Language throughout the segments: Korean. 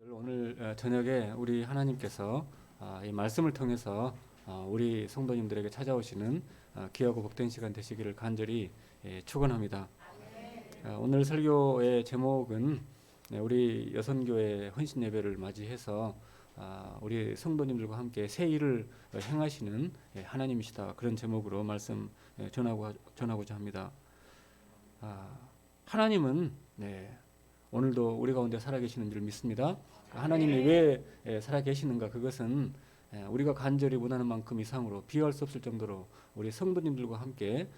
오늘 저녁에 우리 하나님께서 이 말씀을 통해서 우리 성도님들에게 찾아오시는 귀하고 복된 시간 되시기를 간절히 축원합니다. 오늘 설교의 제목은 우리 여선교회 헌신 예배를 맞이해서 우리 성도님들과 함께 새 일을 행하시는 하나님이시다, 그런 제목으로 말씀 전하고자 합니다. 하나님은 오늘도 우리 가운데 살아계시는 줄 믿습니다. 하나님이 왜 살아계시는가? 그것은 우리가 간절히 원하는 만큼 이상으로 비할 수 없을 정도로 우리 성도님들과 함께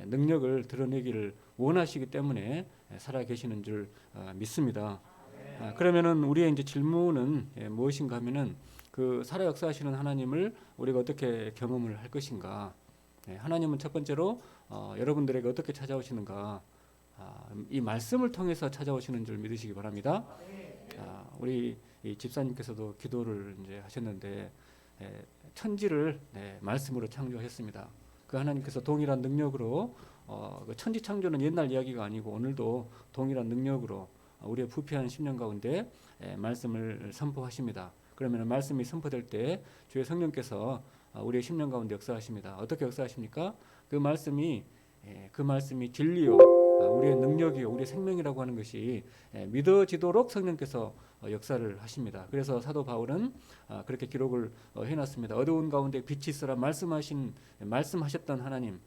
능력을 드러내기를 원하시기 때문에 살아계시는 줄 믿습니다. 그러면은 우리의 이제 질문은 무엇인가 하면은 그 살아 역사하시는 하나님을 우리가 어떻게 경험을 할 것인가? 하나님은 첫 번째로 여러분들에게 어떻게 찾아오시는가? 이 말씀을 통해서 찾아오시는 줄 믿으시기 바랍니다. 우리 이 집사님께서도 기도를 이제 하셨는데 천지를 말씀으로 창조했습니다. 그 하나님께서 동일한 능력으로 그 천지 창조는 옛날 이야기가 아니고 오늘도 동일한 능력으로 우리의 부패한 심령 가운데 말씀을 선포하십니다. 그러면 말씀이 선포될 때 주의 성령께서 우리의 심령 가운데 역사하십니다. 어떻게 역사하십니까? 그 말씀이 진리요, 우리의 능력이요, 우리의 생명이라고 하는 것이 믿어지도록 성령께서 역사를 하십니다. 그래서 사도 바울은 그렇게 기록을 해놨습니다. 어두운 가운데 빛이 있으라 말씀하셨던 하나님,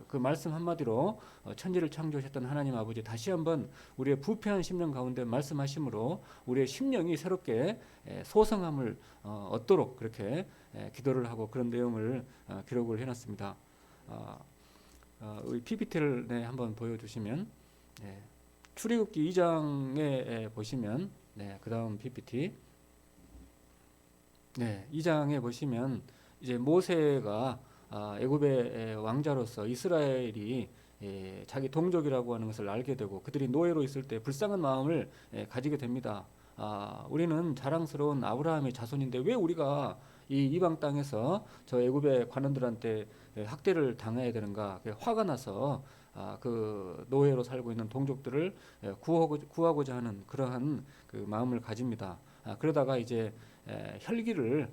그 말씀 한마디로 천지를 창조하셨던 하나님 아버지, 다시 한번 우리의 부패한 심령 가운데 말씀하심으로 우리의 심령이 새롭게 소성함을 얻도록 그렇게 기도를 하고 그런 내용을 기록을 해놨습니다. 우리 PPT를 한번 보여주시면, 출애굽기 2장에 보시면, 그 다음 PPT, 2장에 보시면 이제 모세가 애굽의 왕자로서 이스라엘이 자기 동족이라고 하는 것을 알게 되고 그들이 노예로 있을 때 불쌍한 마음을 가지게 됩니다. 우리는 자랑스러운 아브라함의 자손인데 왜 우리가 이 이방 땅에서 저 애굽의 관원들한테 학대를 당해야 되는가? 화가 나서 그 노예로 살고 있는 동족들을 구하고자 하는 그러한 그 마음을 가집니다. 그러다가 이제 혈기를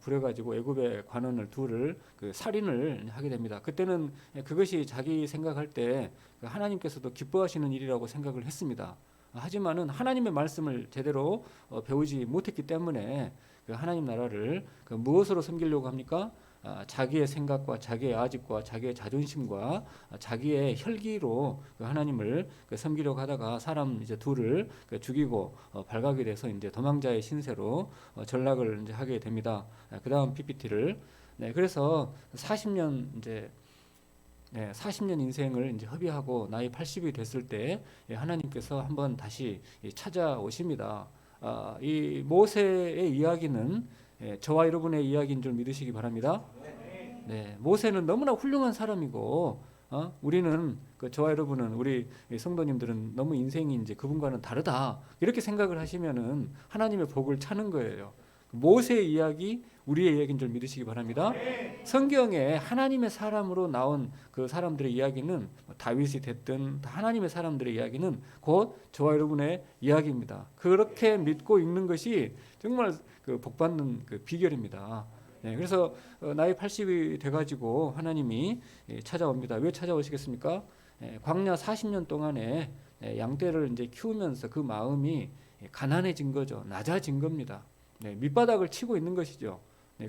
부려가지고 애굽의 관원을 둘을 그 살인을 하게 됩니다. 그때는 그것이 자기 생각할 때 하나님께서도 기뻐하시는 일이라고 생각을 했습니다. 하지만은 하나님의 말씀을 제대로 배우지 못했기 때문에 그 하나님 나라를 그 무엇으로 섬기려고 합니까? 자기의 생각과 자기의 아집과 자기의 자존심과 자기의 혈기로 그 하나님을 섬기려고 하다가 사람 이제 둘을 죽이고 발각이 돼서 이제 도망자의 신세로 전락을 이제 하게 됩니다. 그 다음 PPT를 그래서 40년 인생을 이제 허비하고 나이 80이 됐을 때 하나님께서 한번 다시 찾아오십니다. 이 모세의 이야기는 저와 여러분의 이야기인 줄 믿으시기 바랍니다. 모세는 너무나 훌륭한 사람이고 우리는 저와 여러분은 우리 성도님들은 너무 인생이 이제 그분과는 다르다 이렇게 생각을 하시면은 하나님의 복을 차는 거예요. 모세의 이야기 우리의 이야기인 줄 믿으시기 바랍니다. 성경에 하나님의 사람으로 나온 그 사람들의 이야기는 다윗이 됐든 하나님의 사람들의 이야기는 곧 저와 여러분의 이야기입니다. 그렇게 믿고 읽는 것이 정말 그 복받는 그 비결입니다. 그래서 나이 80이 돼가지고 하나님이 찾아옵니다. 왜 찾아오시겠습니까? 광야 40년 동안에 양떼를 이제 키우면서 그 마음이 가난해진 거죠. 낮아진 겁니다. 밑바닥을 치고 있는 것이죠.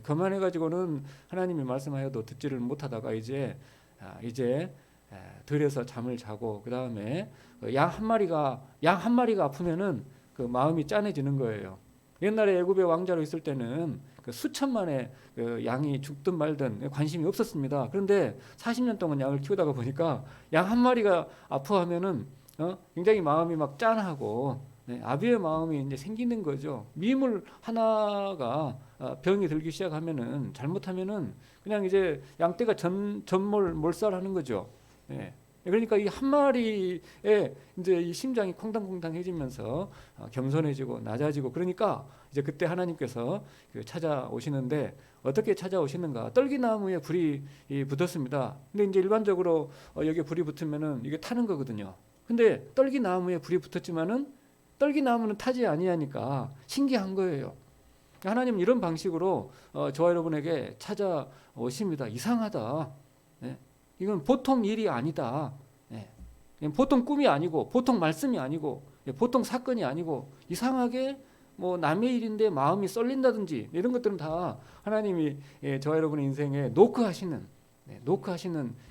그만해가지고는 하나님이 말씀하여도 듣지를 못하다가 이제 들에서 잠을 자고 그 다음에 양 한 마리가 아프면은 그 마음이 짠해지는 거예요. 옛날에 애굽의 왕자로 있을 때는 그 수천만의 그 양이 죽든 말든 관심이 없었습니다. 그런데 40년 동안 양을 키우다가 보니까 양 한 마리가 아파하면은 굉장히 마음이 막 짠하고 아비의 마음이 이제 생기는 거죠. 미물 하나가 병이 들기 시작하면은 잘못하면은 그냥 이제 양떼가 몰살하는 거죠. 그러니까 이 한 마리의 이제 이 심장이 콩당콩당해지면서 겸손해지고 낮아지고 그러니까 이제 그때 하나님께서 찾아오시는데 어떻게 찾아오시는가? 떨기나무에 불이 붙었습니다. 근데 이제 일반적으로 여기에 불이 붙으면은 이게 타는 거거든요. 근데 떨기나무에 불이 붙었지만은 떨기나무는 타지 아니하니까 신기한 거예요. 하나님은 이런 방식으로 저와 여러분에게 찾아오십니다. 이상하다. 예. 이건 보통 일이 아니다. 예. 보통 꿈이 아니고 보통 말씀이 아니고 보통 사건이 아니고 이상하게 뭐 남의 일인데 마음이 썰린다든지 이런 것들은 다 하나님이 저와 여러분의 인생에 노크하시는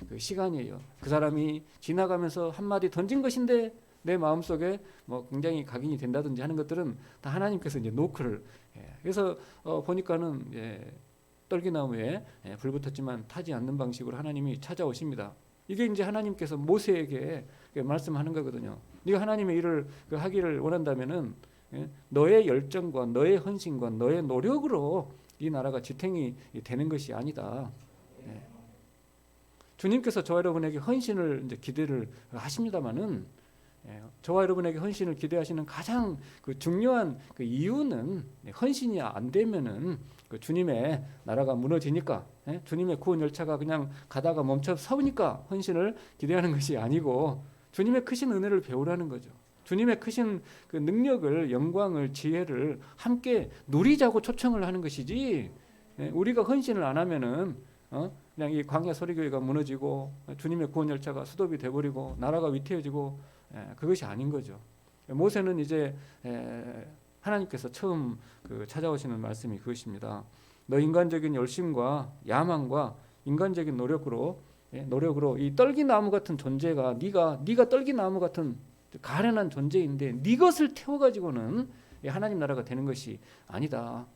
그 시간이에요. 그 사람이 지나가면서 한마디 던진 것인데 내 마음속에 뭐 굉장히 각인이 된다든지 하는 것들은 다 하나님께서 이제 노크를 그래서 보니까는 떨기나무에 불 붙었지만 타지 않는 방식으로 하나님이 찾아오십니다. 이게 이제 하나님께서 모세에게 말씀하는 거거든요. 네가 하나님의 일을 하기를 원한다면은 너의 열정과 너의 헌신과 너의 노력으로 이 나라가 지탱이 되는 것이 아니다. 주님께서 저와 여러분에게 헌신을 이제 기대를 하십니다만은 저와 여러분에게 헌신을 기대하시는 가장 그 중요한 그 이유는 헌신이 안 되면은 그 주님의 나라가 무너지니까 주님의 구원 열차가 그냥 가다가 멈춰 서니까 헌신을 기대하는 것이 아니고 주님의 크신 은혜를 배우라는 거죠. 주님의 크신 그 능력을 영광을 지혜를 함께 누리자고 초청을 하는 것이지 우리가 헌신을 안 하면은 그냥 이 광야 소리교회가 무너지고 주님의 구원 열차가 스톱이 돼버리고 나라가 위태해지고 그것이 아닌 거죠. 모세는 이제 하나님께서 처음 찾아오시는 말씀이 그것입니다. 너 인간적인 열심과 야망과 인간적인 노력으로 이 떨기나무 같은 존재가 네가 떨기나무 같은 가련한 존재인데 네 것을 태워가지고는 하나님 나라가 되는 것이 아니다.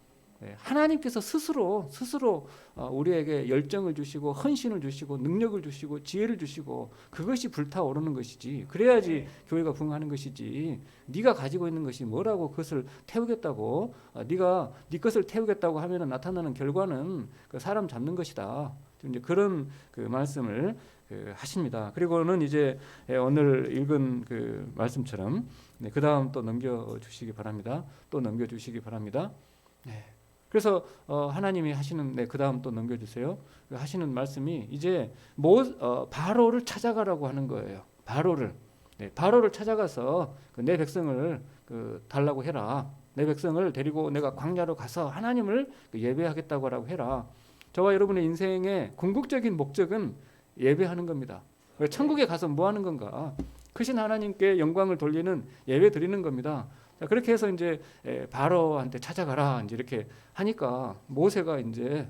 하나님께서 스스로 우리에게 열정을 주시고 헌신을 주시고 능력을 주시고 지혜를 주시고 그것이 불타오르는 것이지 그래야지 교회가 부흥하는 것이지 네가 가지고 있는 것이 뭐라고 그것을 태우겠다고 네가 네 것을 태우겠다고 하면 나타나는 결과는 그 사람 잡는 것이다. 이제 그런 그 말씀을 하십니다. 그리고는 이제 오늘 읽은 그 말씀처럼 그 다음 또 넘겨주시기 바랍니다. 또 넘겨주시기 바랍니다. 그래서 하나님이 하시는 그 다음 또 넘겨주세요. 하시는 말씀이 이제 바로를 찾아가라고 하는 거예요. 바로를 찾아가서 내 백성을 달라고 해라. 내 백성을 데리고 내가 광야로 가서 하나님을 예배하겠다고 하라고 해라. 저와 여러분의 인생의 궁극적인 목적은 예배하는 겁니다. 천국에 가서 뭐 하는 건가? 크신 하나님께 영광을 돌리는 예배 드리는 겁니다. 자, 그렇게 해서 이제 바로한테 찾아가라 이제 이렇게 하니까 모세가 이제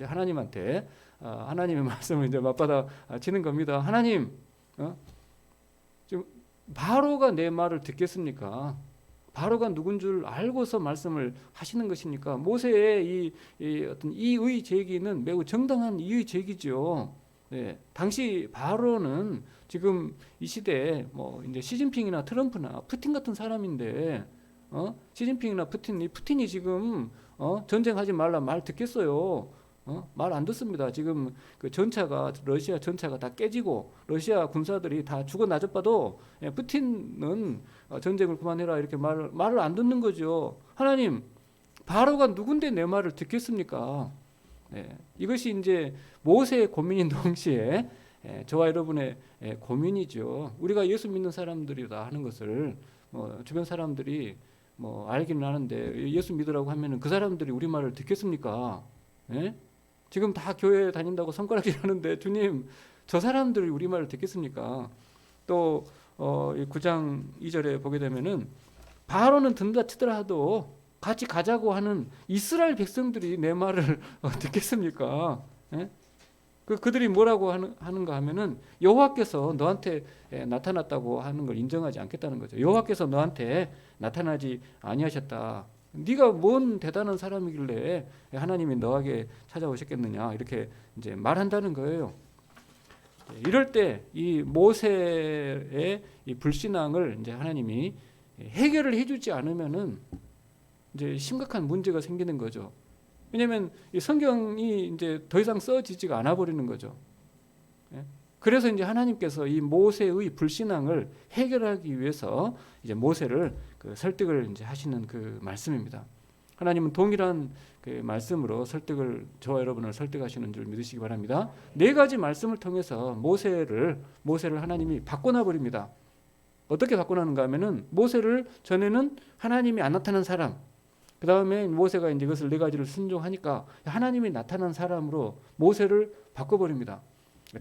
하나님한테 하나님의 말씀을 이제 맞받아 치는 겁니다. 하나님, 지금 바로가 내 말을 듣겠습니까? 바로가 누군 줄 알고서 말씀을 하시는 것입니까? 모세의 이 어떤 이의 제기는 매우 정당한 이의 제기죠. 당시 바로는 지금 이 시대에 뭐 이제 시진핑이나 트럼프나 푸틴 같은 사람인데 시진핑이나 푸틴이 지금 전쟁하지 말라 말 듣겠어요? 말 안 듣습니다. 지금 그 러시아 전차가 다 깨지고 러시아 군사들이 다 죽어 나져봐도 푸틴은 전쟁을 그만해라 이렇게 말을 안 듣는 거죠. 하나님, 바로가 누군데 내 말을 듣겠습니까? 이것이 이제 모세의 고민인 동시에 저와 여러분의 고민이죠. 우리가 예수 믿는 사람들이다 하는 것을 주변 사람들이 알기는 하는데 예수 믿으라고 하면은 그 사람들이 우리 말을 듣겠습니까? 지금 다 교회 다닌다고 손가락질 하는데 주님, 저 사람들이 우리 말을 듣겠습니까? 또 9장 2절에 보게 되면은 바로는 듣는다 치더라도 같이 가자고 하는 이스라엘 백성들이 내 말을 듣겠습니까? 그들이 뭐라고 하는가 하면은 여호와께서 너한테 나타났다고 하는 걸 인정하지 않겠다는 거죠. 여호와께서 너한테 나타나지 아니하셨다. 네가 뭔 대단한 사람이길래 하나님이 너에게 찾아오셨겠느냐 이렇게 이제 말한다는 거예요. 이럴 때 이 모세의 이 불신앙을 이제 하나님이 해결을 해주지 않으면은 이제 심각한 문제가 생기는 거죠. 왜냐하면 이 성경이 이제 더 이상 써지지가 않아 버리는 거죠. 그래서 이제 하나님께서 이 모세의 불신앙을 해결하기 위해서 이제 모세를 설득을 이제 하시는 그 말씀입니다. 하나님은 동일한 그 말씀으로 저와 여러분을 설득하시는 줄 믿으시기 바랍니다. 4가지 말씀을 통해서 모세를 하나님이 바꿔놔 버립니다. 어떻게 바꿔놨는가 하면은 모세를 전에는 하나님이 안 나타난 사람, 그 다음에 모세가 이제 이것을 네 가지를 순종하니까 하나님이 나타난 사람으로 모세를 바꿔버립니다.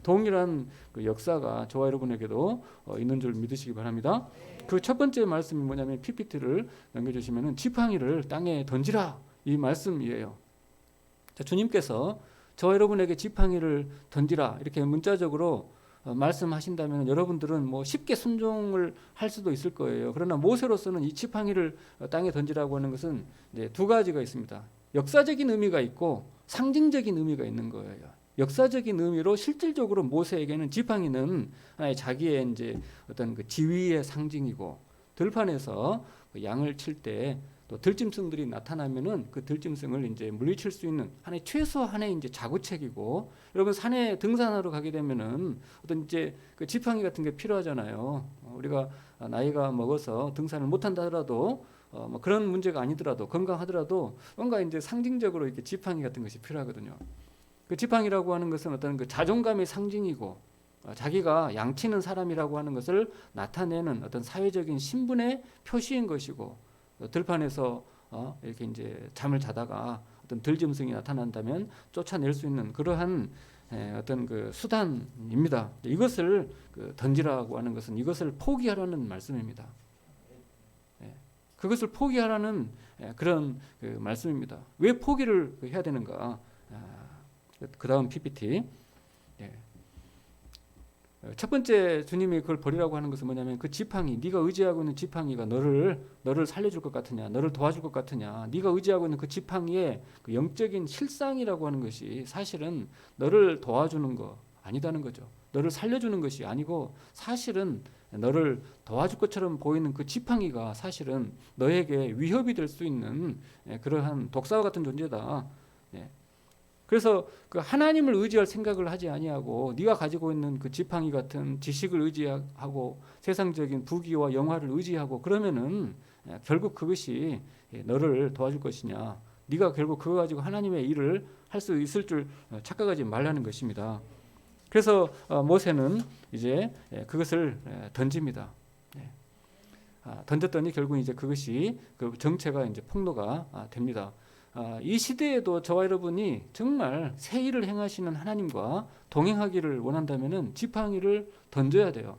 동일한 그 역사가 저와 여러분에게도 있는 줄 믿으시기 바랍니다. 그 첫 번째 말씀이 뭐냐면 PPT를 넘겨주시면은 지팡이를 땅에 던지라 이 말씀이에요. 자, 주님께서 저와 여러분에게 지팡이를 던지라 이렇게 문자적으로 말씀하신다면 여러분들은 뭐 쉽게 순종을 할 수도 있을 거예요. 그러나 모세로서는 이 지팡이를 땅에 던지라고 하는 것은 이제 두 가지가 있습니다. 역사적인 의미가 있고 상징적인 의미가 있는 거예요. 역사적인 의미로 실질적으로 모세에게는 지팡이는 하나의 자기의 이제 어떤 그 지위의 상징이고, 들판에서 그 양을 칠 때 또 들짐승들이 나타나면은 그 들짐승을 이제 물리칠 수 있는 하나의 최소한의 이제 자구책이고, 여러분 산에 등산하러 가게 되면은 어떤 이제 그 지팡이 같은 게 필요하잖아요. 우리가 나이가 먹어서 등산을 못 한다 하더라도 뭐 그런 문제가 아니더라도 건강하더라도 뭔가 이제 상징적으로 이렇게 지팡이 같은 것이 필요하거든요. 그 지팡이라고 하는 것은 어떤 그 자존감의 상징이고 자기가 양치는 사람이라고 하는 것을 나타내는 어떤 사회적인 신분의 표시인 것이고, 들판에서 이렇게 이제 잠을 자다가 어떤 들짐승이 나타난다면 쫓아낼 수 있는 그러한 어떤 그 수단입니다. 이것을 그 던지라고 하는 것은 이것을 포기하라는 말씀입니다. 그것을 포기하라는 그런 그 말씀입니다. 왜 포기를 해야 되는가? 그 다음 PPT. 첫 번째 주님이 그걸 버리라고 하는 것은 뭐냐면 그 지팡이, 네가 의지하고 있는 지팡이가 너를 살려줄 것 같으냐, 너를 도와줄 것 같으냐, 네가 의지하고 있는 그 지팡이의 그 영적인 실상이라고 하는 것이 사실은 너를 도와주는 거 아니다는 거죠. 너를 살려주는 것이 아니고 사실은 너를 도와줄 것처럼 보이는 그 지팡이가 사실은 너에게 위협이 될 수 있는 그러한 독사와 같은 존재다. 그래서 그 하나님을 의지할 생각을 하지 아니하고 네가 가지고 있는 그 지팡이 같은 지식을 의지하고 세상적인 부귀와 영화를 의지하고 그러면은 결국 그것이 너를 도와줄 것이냐, 네가 결국 그거 가지고 하나님의 일을 할 수 있을 줄 착각하지 말라는 것입니다. 그래서 모세는 이제 그것을 던집니다. 던졌더니 결국 이제 그것이 그 정체가 이제 폭로가 됩니다. 이 시대에도 저와 여러분이 정말 새 일을 행하시는 하나님과 동행하기를 원한다면은 지팡이를 던져야 돼요.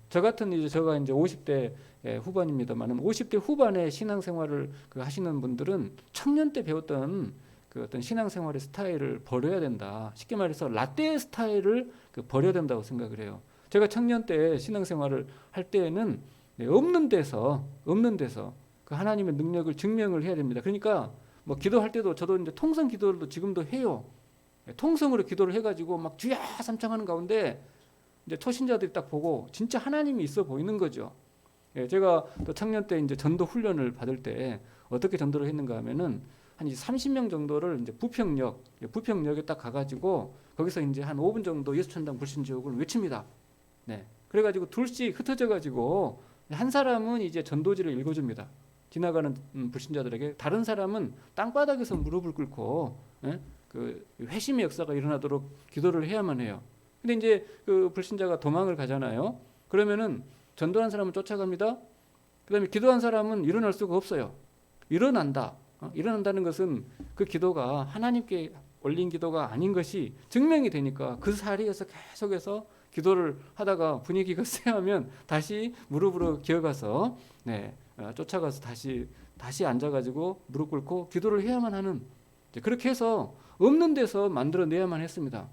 저 같은 제가 이제 50대 후반입니다만은 50대 후반에 신앙생활을 하시는 분들은 청년 때 배웠던 그 어떤 신앙생활의 스타일을 버려야 된다. 쉽게 말해서 라떼 스타일을 버려야 된다고 생각을 해요. 제가 청년 때 신앙생활을 할 때에는 없는 데서 그 하나님의 능력을 증명을 해야 됩니다. 그러니까 뭐 기도할 때도 저도 이제 통성 기도를 지금도 해요. 통성으로 기도를 해가지고 막 주야 삼창하는 가운데 이제 초신자들이 딱 보고 진짜 하나님이 있어 보이는 거죠. 제가 또 청년 때 이제 전도 훈련을 받을 때 어떻게 전도를 했는가 하면은 한 30명 정도를 이제 부평역에 딱 가가지고 거기서 이제 한 5분 정도 예수천당 불신지옥을 외칩니다. 그래가지고 둘씩 흩어져가지고 한 사람은 이제 전도지를 읽어줍니다. 지나가는 불신자들에게. 다른 사람은 땅바닥에서 무릎을 꿇고 그 회심의 역사가 일어나도록 기도를 해야만 해요. 근데 이제 그 불신자가 도망을 가잖아요. 그러면은 전도한 사람은 쫓아갑니다. 그다음에 기도한 사람은 일어날 수가 없어요. 일어난다는 것은 그 기도가 하나님께 올린 기도가 아닌 것이 증명이 되니까 그 자리에서 계속해서 기도를 하다가 분위기가 쎄하면 다시 무릎으로 기어가서 쫓아가서 다시 앉아가지고 무릎 꿇고 기도를 해야만 하는, 그렇게 해서 없는 데서 만들어내야만 했습니다.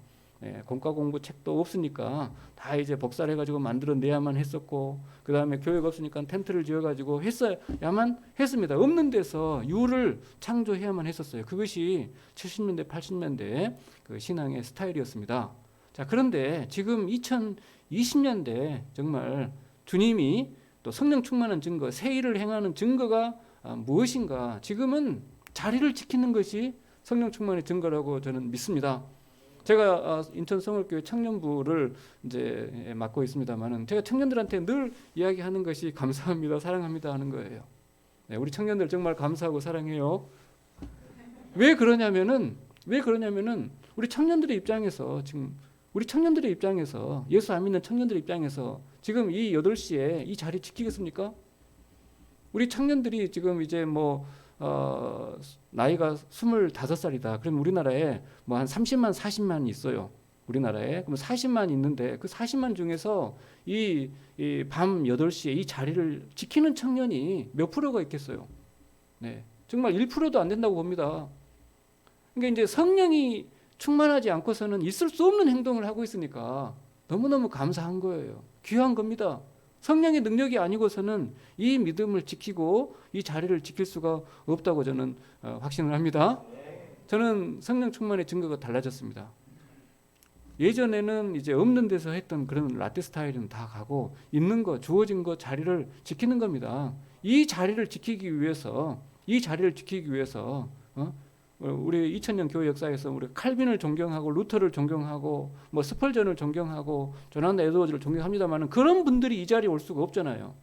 공과 공부 책도 없으니까 다 이제 복사를 해가지고 만들어내야만 했었고, 그 다음에 교회가 없으니까 텐트를 지어가지고 했어야만 했습니다. 없는 데서 유를 창조해야만 했었어요. 그것이 70년대 80년대 그 신앙의 스타일이었습니다. 자, 그런데 지금 2020년대 정말 주님이 또 성령 충만한 증거, 새 일을 행하는 증거가 무엇인가? 지금은 자리를 지키는 것이 성령 충만의 증거라고 저는 믿습니다. 제가 인천 성월교회 청년부를 이제 맡고 있습니다만은 제가 청년들한테 늘 이야기하는 것이 감사합니다, 사랑합니다 하는 거예요. 우리 청년들 정말 감사하고 사랑해요. 왜 그러냐면은 우리 청년들의 입장에서 예수 안 믿는 청년들의 입장에서 지금 이 8시에 이 자리 지키겠습니까? 우리 청년들이 지금 이제 나이가 25살이다. 그럼 우리나라에 뭐 한 30만, 40만 있어요. 우리나라에. 그럼 40만 있는데 그 40만 중에서 이 밤 8시에 이 자리를 지키는 청년이 몇 프로가 있겠어요? 네. 정말 1%도 안 된다고 봅니다. 그러니까 이제 성령이 충만하지 않고서는 있을 수 없는 행동을 하고 있으니까 너무너무 감사한 거예요. 귀한 겁니다. 성령의 능력이 아니고서는 이 믿음을 지키고 이 자리를 지킬 수가 없다고 저는 확신을 합니다. 저는 성령 충만의 증거가 달라졌습니다. 예전에는 이제 없는 데서 했던 그런 라떼 스타일은 다 가고 있는 거, 주어진 거 자리를 지키는 겁니다. 이 자리를 지키기 위해서 우리 2000년 교회 역사에서 우리 칼빈을 존경하고 루터를 존경하고 뭐 스펄전을 존경하고 조난 에드워즈를 존경합니다만 그런 분들이 이 자리에 올 수가 없잖아요.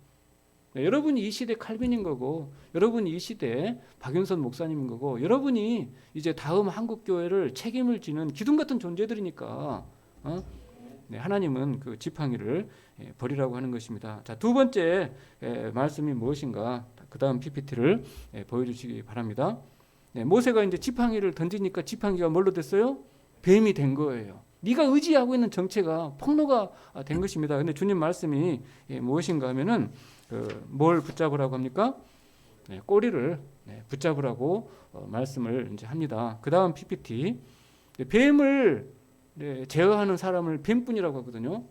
네, 여러분이 이 시대 칼빈인 거고, 여러분이 이 시대 박윤선 목사님인 거고, 여러분이 이제 다음 한국 교회를 책임을 지는 기둥 같은 존재들이니까 네, 하나님은 그 지팡이를 버리라고 하는 것입니다. 자, 두 번째 말씀이 무엇인가? 그 다음 PPT를 보여주시기 바랍니다. 네, 모세가 이제 지팡이를 던지니까 지팡이가 뭘로 됐어요? 뱀이 된 거예요. 네가 의지하고 있는 정체가 폭로가 된 것입니다. 근데 주님 말씀이 무엇인가 하면은 뭘 붙잡으라고 합니까? 네, 꼬리를 붙잡으라고 말씀을 이제 합니다. 그 다음 PPT. 뱀을 제어하는 사람을 뱀꾼이라고 하거든요.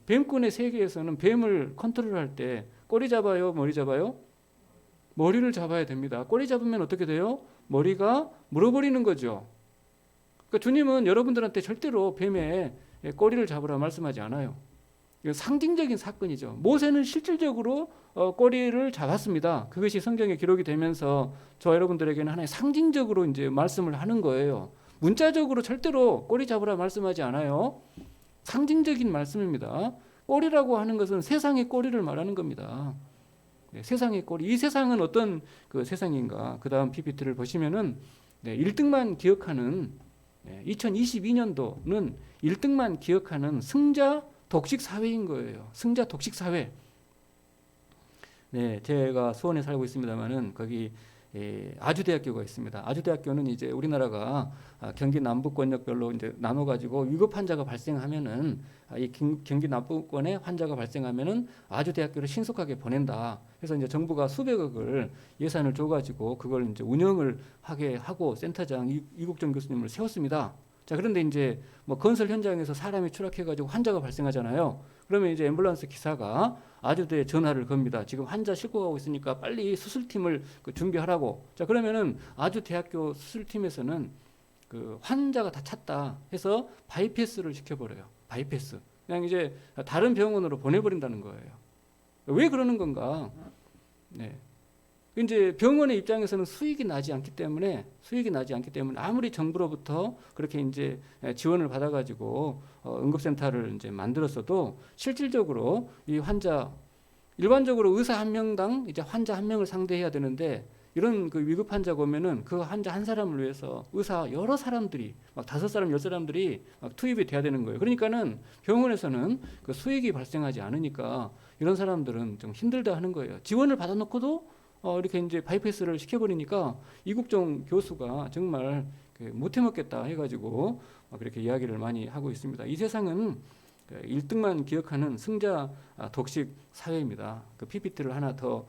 뱀꾼의 세계에서는 뱀을 컨트롤할 때 꼬리 잡아요, 머리 잡아요? 머리를 잡아야 됩니다. 꼬리 잡으면 어떻게 돼요? 머리가 물어버리는 거죠. 그러니까 주님은 여러분들한테 절대로 뱀의 꼬리를 잡으라 말씀하지 않아요. 이건 상징적인 사건이죠. 모세는 실질적으로 꼬리를 잡았습니다. 그것이 성경에 기록이 되면서 저와 여러분들에게는 하나의 상징적으로 이제 말씀을 하는 거예요. 문자적으로 절대로 꼬리 잡으라 말씀하지 않아요. 상징적인 말씀입니다. 꼬리라고 하는 것은 세상의 꼬리를 말하는 겁니다. 네, 세상의 꼬리. 이 세상은 어떤 그 세상인가? 그 다음 PPT를 보시면은 1등만 기억하는 2022년도는 1등만 기억하는 승자 독식 사회인 거예요. 승자 독식 사회. 네, 제가 수원에 살고 있습니다만은 거기 아주대학교가 있습니다. 아주대학교는 이제 우리나라가 경기 남부권역별로 이제 나눠 가지고 위급 환자가 발생하면은 이 경기 남부권에 환자가 발생하면은 아주대학교를 신속하게 보낸다. 그래서 이제 정부가 수백억을 예산을 줘 가지고 그걸 이제 운영을 하게 하고 센터장 이국정 교수님을 세웠습니다. 자, 그런데 이제 뭐 건설 현장에서 사람이 추락해 가지고 환자가 발생하잖아요. 그러면 이제 앰뷸런스 기사가 아주대에 전화를 겁니다. 지금 환자 싣고 가고 있으니까 빨리 수술팀을 준비하라고. 자, 그러면은 아주대학교 수술팀에서는 그 환자가 다 찼다 해서 바이패스를 시켜버려요. 바이패스. 그냥 이제 다른 병원으로 보내버린다는 거예요. 왜 그러는 건가? 네. 이제 병원의 입장에서는 수익이 나지 않기 때문에 아무리 정부로부터 그렇게 이제 지원을 받아가지고 응급센터를 이제 만들었어도 실질적으로 이 환자 일반적으로 의사 한 명당 이제 환자 한 명을 상대해야 되는데 이런 그 위급 환자가 오면은 그 환자 한 사람을 위해서 의사 여러 사람들이 막 5사람, 10사람들이 막 투입이 돼야 되는 거예요. 그러니까는 병원에서는 그 수익이 발생하지 않으니까 이런 사람들은 좀 힘들다 하는 거예요. 지원을 받아놓고도 이렇게 이제 바이패스를 시켜버리니까 이국정 교수가 정말 못 해먹겠다 해가지고 그렇게 이야기를 많이 하고 있습니다. 이 세상은 1등만 기억하는 승자 독식 사회입니다. 그 PPT를 하나 더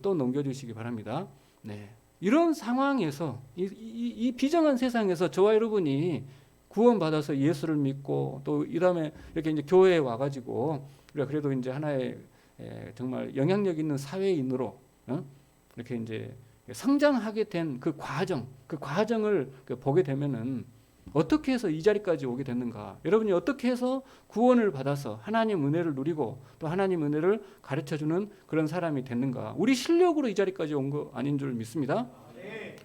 또 넘겨주시기 바랍니다. 네. 이런 상황에서 이 비정한 세상에서 저와 여러분이 구원받아서 예수를 믿고 또 이 다음에 이렇게 이제 교회에 와가지고 그래도 이제 하나의 정말 영향력 있는 사회인으로 이렇게 이제 성장하게 된 그 과정을 보게 되면은 어떻게 해서 이 자리까지 오게 됐는가? 여러분이 어떻게 해서 구원을 받아서 하나님 은혜를 누리고 또 하나님 은혜를 가르쳐주는 그런 사람이 됐는가? 우리 실력으로 이 자리까지 온 거 아닌 줄 믿습니다.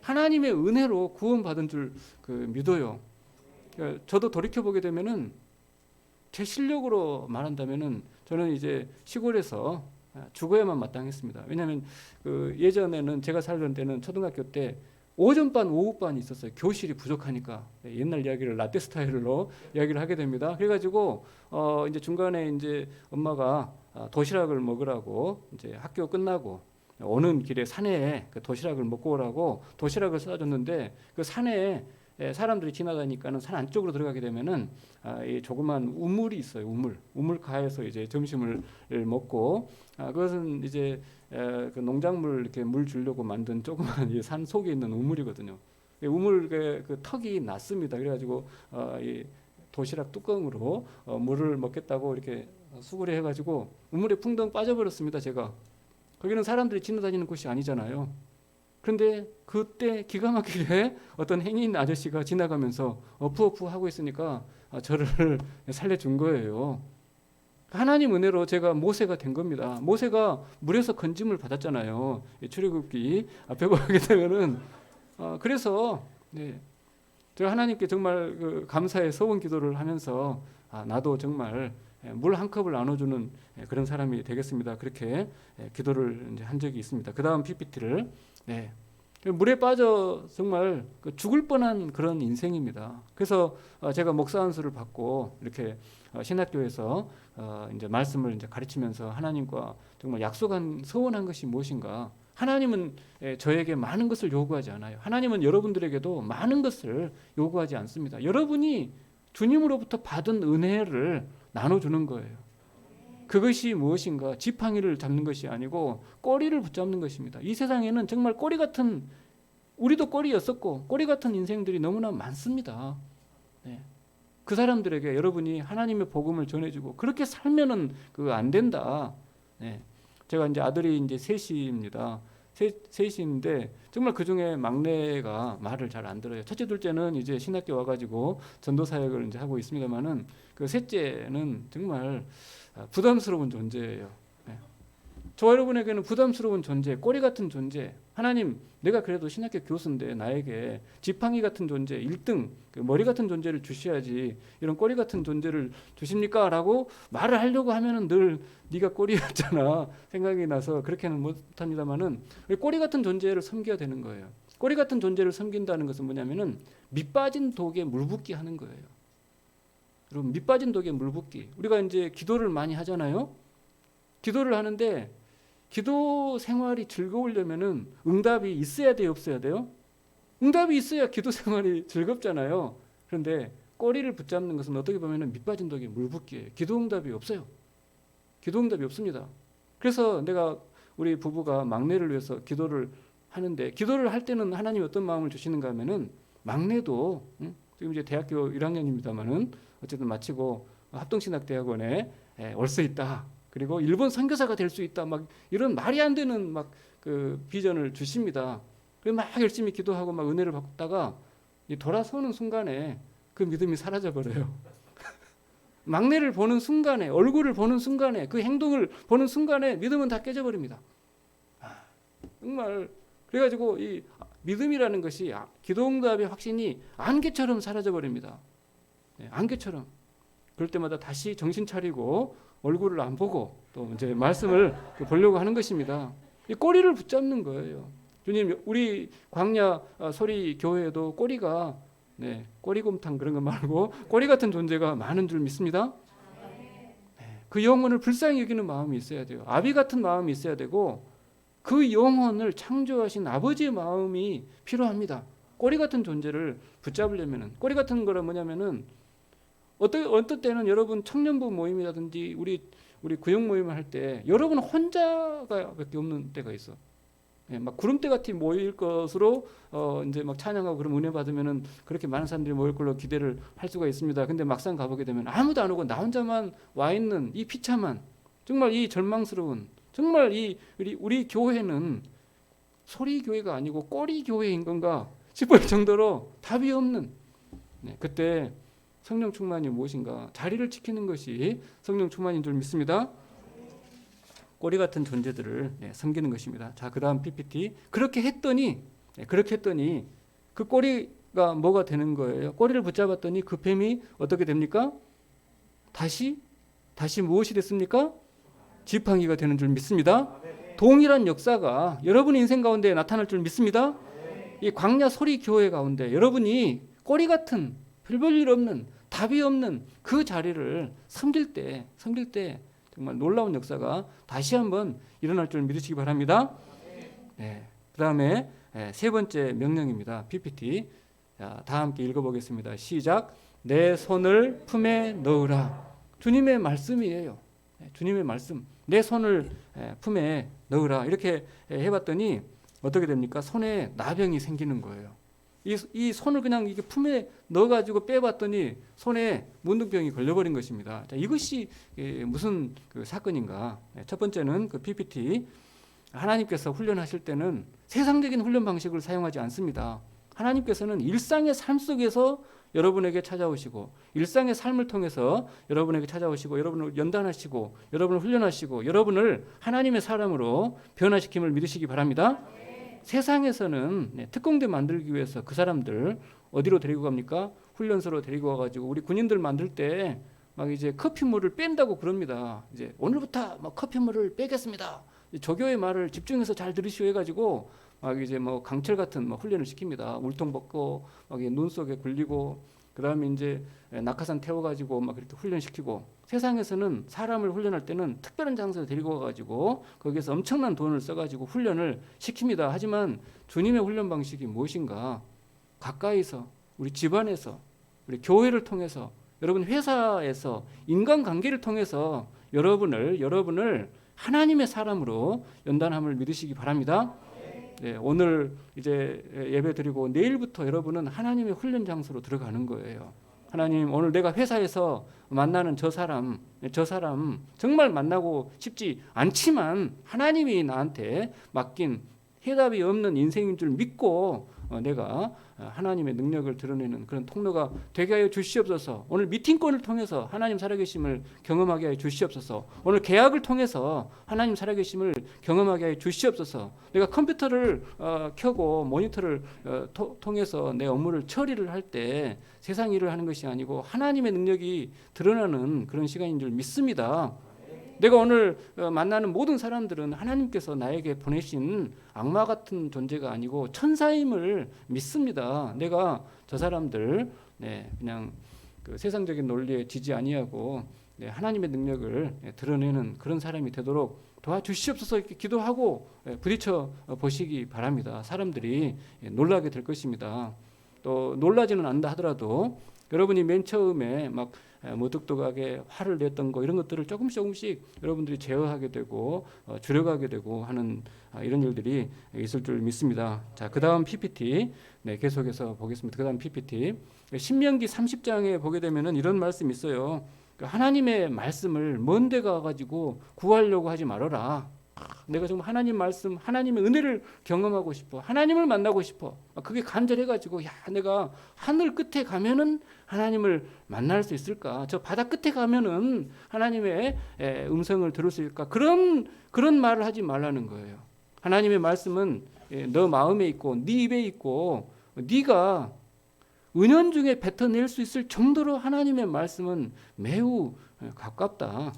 하나님의 은혜로 구원받은 줄 믿어요. 저도 돌이켜 보게 되면은 제 실력으로 말한다면은 저는 이제 시골에서 죽어야만 마땅했습니다. 왜냐하면 예전에는 제가 살던 때는 초등학교 때 오전반, 오후반이 있었어요. 교실이 부족하니까. 옛날 이야기를 라떼 스타일로 이야기를 하게 됩니다. 그래가지고 이제 중간에 이제 엄마가 도시락을 먹으라고 이제 학교 끝나고 오는 길에 산에 그 도시락을 먹고 오라고 도시락을 쏴줬는데 그 산에 사람들이 지나다니까는 산 안쪽으로 들어가게 되면은 이 조그만 우물이 있어요. 우물가에서 이제 점심을 먹고 그것은 이제 그 농작물 이렇게 물 주려고 만든 조그만 이 산 속에 있는 우물이거든요. 우물 그 턱이 낮습니다. 그래가지고 이 도시락 뚜껑으로 물을 먹겠다고 이렇게 수그려 해가지고 우물에 풍덩 빠져버렸습니다. 제가 거기는 사람들이 지나다니는 곳이 아니잖아요. 그런데 그때 기가 막히게 어떤 행인 아저씨가 지나가면서 어프어프 하고 있으니까 저를 살려준 거예요. 하나님 은혜로 제가 모세가 된 겁니다. 모세가 물에서 건짐을 받았잖아요. 출애굽기 앞에 보게 되면은 그래서 제가 하나님께 정말 그 감사의 서원 기도를 하면서 나도 정말 물 한 컵을 나눠주는 그런 사람이 되겠습니다. 그렇게 기도를 이제 한 적이 있습니다. 그 다음 PPT를 물에 빠져 정말 죽을 뻔한 그런 인생입니다. 그래서 제가 목사 안수를 받고 이렇게 신학교에서 이제 말씀을 이제 가르치면서 하나님과 정말 약속한 서원한 것이 무엇인가? 하나님은 저에게 많은 것을 요구하지 않아요. 하나님은 여러분들에게도 많은 것을 요구하지 않습니다. 여러분이 주님으로부터 받은 은혜를 나눠주는 거예요. 그것이 무엇인가? 지팡이를 잡는 것이 아니고 꼬리를 붙잡는 것입니다. 이 세상에는 정말 꼬리 같은, 우리도 꼬리였었고 꼬리 같은 인생들이 너무나 많습니다. 그 사람들에게 여러분이 하나님의 복음을 전해주고 그렇게 살면은 그거 안 된다. 제가 이제 아들이 이제 셋입니다. 셋인데 정말 그 중에 막내가 말을 잘 안 들어요. 첫째, 둘째는 이제 신학교 와가지고 전도 사역을 이제 하고 있습니다만은 그 셋째는 정말 부담스러운 존재예요. 저와 여러분에게는 부담스러운 존재, 꼬리 같은 존재. 하나님, 내가 그래도 신학교 교수인데 나에게 지팡이 같은 존재, 1등, 머리 같은 존재를 주셔야지 이런 꼬리 같은 존재를 주십니까? 라고 말을 하려고 하면은 늘 네가 꼬리였잖아 생각이 나서 그렇게는 못합니다만은 꼬리 같은 존재를 섬겨야 되는 거예요. 꼬리 같은 존재를 섬긴다는 것은 뭐냐면은 밑 빠진 독에 물 붓기 하는 거예요. 여러분, 밑 빠진 독에 물 붓기. 우리가 이제 기도를 많이 하잖아요. 기도를 하는데 기도 생활이 즐거우려면은 응답이 있어야 돼요, 없어야 돼요? 응답이 있어야 기도 생활이 즐겁잖아요. 그런데 꼬리를 붙잡는 것은 어떻게 보면은 밑 빠진 독에 물 붓기예요. 기도 응답이 없어요. 기도 응답이 없습니다. 그래서 내가 우리 부부가 막내를 위해서 기도를 하는데 기도를 할 때는 하나님이 어떤 마음을 주시는가 하면은 막내도 지금 이제 대학교 1학년입니다만은 어쨌든 마치고 합동신학대학원에 올 수 있다. 그리고 일본 선교사가 될 수 있다. 막 이런 말이 안 되는 막 그 비전을 주십니다. 그래서 막 열심히 기도하고 막 은혜를 받다가 돌아서는 순간에 그 믿음이 사라져 버려요. 막내를 보는 순간에, 얼굴을 보는 순간에, 그 행동을 보는 순간에 믿음은 다 깨져 버립니다. 정말 그래가지고 이 믿음이라는 것이 기도응답의 확신이 안개처럼 사라져 버립니다. 안개처럼. 그럴 때마다 다시 정신 차리고 얼굴을 안 보고 또 이제 말씀을 보려고 하는 것입니다. 이 꼬리를 붙잡는 거예요. 주님, 우리 광야 소리 교회에도 꼬리가 꼬리곰탕 그런 거 말고 꼬리 같은 존재가 많은 줄 믿습니다. 그 영혼을 불쌍히 여기는 마음이 있어야 돼요. 아비 같은 마음이 있어야 되고 그 영혼을 창조하신 아버지의 마음이 필요합니다. 꼬리 같은 존재를 붙잡으려면은, 꼬리 같은 거는 뭐냐면은 어떤 때는 여러분 청년부 모임이라든지 우리 구역 모임을 할 때 여러분 혼자가밖에 없는 때가 있어. 막 구름대 같이 모일 것으로 이제 막 찬양하고 그런 은혜 받으면은 그렇게 많은 사람들이 모일 걸로 기대를 할 수가 있습니다. 근데 막상 가보게 되면 아무도 안 오고 나 혼자만 와 있는 이 비참한, 정말 이 절망스러운, 정말 우리 교회는 소리 교회가 아니고 꼬리 교회인 건가 싶을 정도로 답이 없는. 그때 성령 충만이 무엇인가? 자리를 지키는 것이 성령 충만인 줄 믿습니다. 꼬리 같은 존재들을 섬기는 것입니다. 자, 그 다음 PPT. 그렇게 했더니 그 꼬리가 뭐가 되는 거예요? 꼬리를 붙잡았더니 그 뱀이 어떻게 됩니까? 다시 무엇이 됐습니까? 지팡이가 되는 줄 믿습니다. 동일한 역사가 여러분 인생 가운데 나타날 줄 믿습니다. 이 광야 소리 교회 가운데 여러분이 꼬리 같은 별 볼 일 없는, 답이 없는 그 자리를 섬길 때 정말 놀라운 역사가 다시 한번 일어날 줄 믿으시기 바랍니다. 네. 그 다음에 세 번째 명령입니다. PPT. 자, 다 함께 읽어보겠습니다. 시작. 내 손을 품에 넣으라. 주님의 말씀이에요. 주님의 말씀. 내 손을 품에 넣으라. 이렇게 해봤더니 어떻게 됩니까? 손에 나병이 생기는 거예요. 이 손을 그냥 이게 품에 넣어가지고 빼봤더니 손에 문둥병이 걸려버린 것입니다. 자, 이것이 무슨 그 사건인가? 첫 번째는 그 PPT. 하나님께서 훈련하실 때는 세상적인 훈련 방식을 사용하지 않습니다. 하나님께서는 일상의 삶 속에서 여러분에게 찾아오시고 일상의 삶을 통해서 여러분에게 찾아오시고 여러분을 연단하시고 여러분을 훈련하시고 여러분을 하나님의 사람으로 변화시킴을 믿으시기 바랍니다. 세상에서는 특공대 만들기 위해서 그 사람들 어디로 데리고 갑니까? 훈련소로 데리고 와가지고 우리 군인들 만들 때 막 이제 커피물을 뺀다고 그럽니다. 이제 오늘부터 막 커피물을 빼겠습니다. 조교의 말을 집중해서 잘 들으시오 해가지고 막 이제 뭐 강철 같은 뭐 훈련을 시킵니다. 울통 벗고 막 눈 속에 굴리고 그다음에 이제 낙하산 태워가지고 막 그렇게 훈련시키고 세상에서는 사람을 훈련할 때는 특별한 장소에 데리고 가가지고 거기에서 엄청난 돈을 써가지고 훈련을 시킵니다. 하지만 주님의 훈련 방식이 무엇인가? 가까이서 우리 집안에서 우리 교회를 통해서 여러분 회사에서 인간관계를 통해서 여러분을 하나님의 사람으로 연단함을 믿으시기 바랍니다. 네, 오늘 이제 예배 드리고 내일부터 여러분은 하나님의 훈련 장소로 들어가는 거예요. 하나님, 오늘 내가 회사에서 만나는 저 사람 정말 만나고 싶지 않지만 하나님이 나한테 맡긴 해답이 없는 인생인 줄 믿고 내가 하나님의 능력을 드러내는 그런 통로가 되게 하여 주시옵소서. 오늘 미팅권을 통해서 하나님 살아계심을 경험하게 하여 주시옵소서. 오늘 계약을 통해서 하나님 살아계심을 경험하게 하여 주시옵소서. 내가 컴퓨터를 켜고 모니터를 통해서 내 업무를 처리를 할 때 세상 일을 하는 것이 아니고 하나님의 능력이 드러나는 그런 시간인 줄 믿습니다. 내가 오늘 만나는 모든 사람들은 하나님께서 나에게 보내신 악마 같은 존재가 아니고 천사임을 믿습니다. 내가 저 사람들 그냥 그 세상적인 논리에 지지 아니하고 하나님의 능력을 드러내는 그런 사람이 되도록 도와주시옵소서. 이렇게 기도하고 부딪혀 보시기 바랍니다. 사람들이 놀라게 될 것입니다. 또 놀라지는 않는다 하더라도 여러분이 맨 처음에 막 무뚝뚝하게 화를 냈던 거 이런 것들을 조금씩 여러분들이 제어하게 되고 줄여가게 되고 하는 이런 일들이 있을 줄 믿습니다. 자, 그 다음 PPT 계속해서 보겠습니다. 그 다음 PPT 신명기 30장에 보게 되면은 이런 말씀이 있어요. 하나님의 말씀을 먼 데 가가지고 구하려고 하지 말아라. 내가 정말 하나님 말씀, 하나님의 은혜를 경험하고 싶어. 하나님을 만나고 싶어. 그게 간절해가지고 내가 하늘 끝에 가면은 하나님을 만날 수 있을까? 저 바다 끝에 가면은 하나님의 음성을 들을 수 있을까? 그런 말을 하지 말라는 거예요. 하나님의 말씀은 너 마음에 있고 네 입에 있고 네가 은연중에 뱉어낼 수 있을 정도로 하나님의 말씀은 매우 가깝다.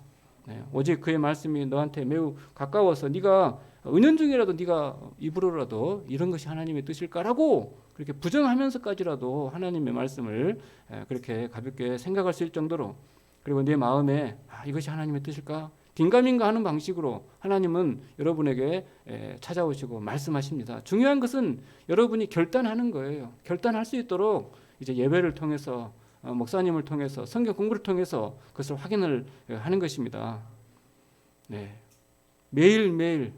오직 그의 말씀이 너한테 매우 가까워서 네가 은연중이라도 네가 입으로라도 이런 것이 하나님의 뜻일까라고 그렇게 부정하면서까지라도 하나님의 말씀을 그렇게 가볍게 생각할 수 있을 정도로 그리고 내 마음에 이것이 하나님의 뜻일까? 긴가민가 하는 방식으로 하나님은 여러분에게 찾아오시고 말씀하십니다. 중요한 것은 여러분이 결단하는 거예요. 결단할 수 있도록 이제 예배를 통해서 목사님을 통해서 성경 공부를 통해서 그것을 확인을 하는 것입니다. 매일매일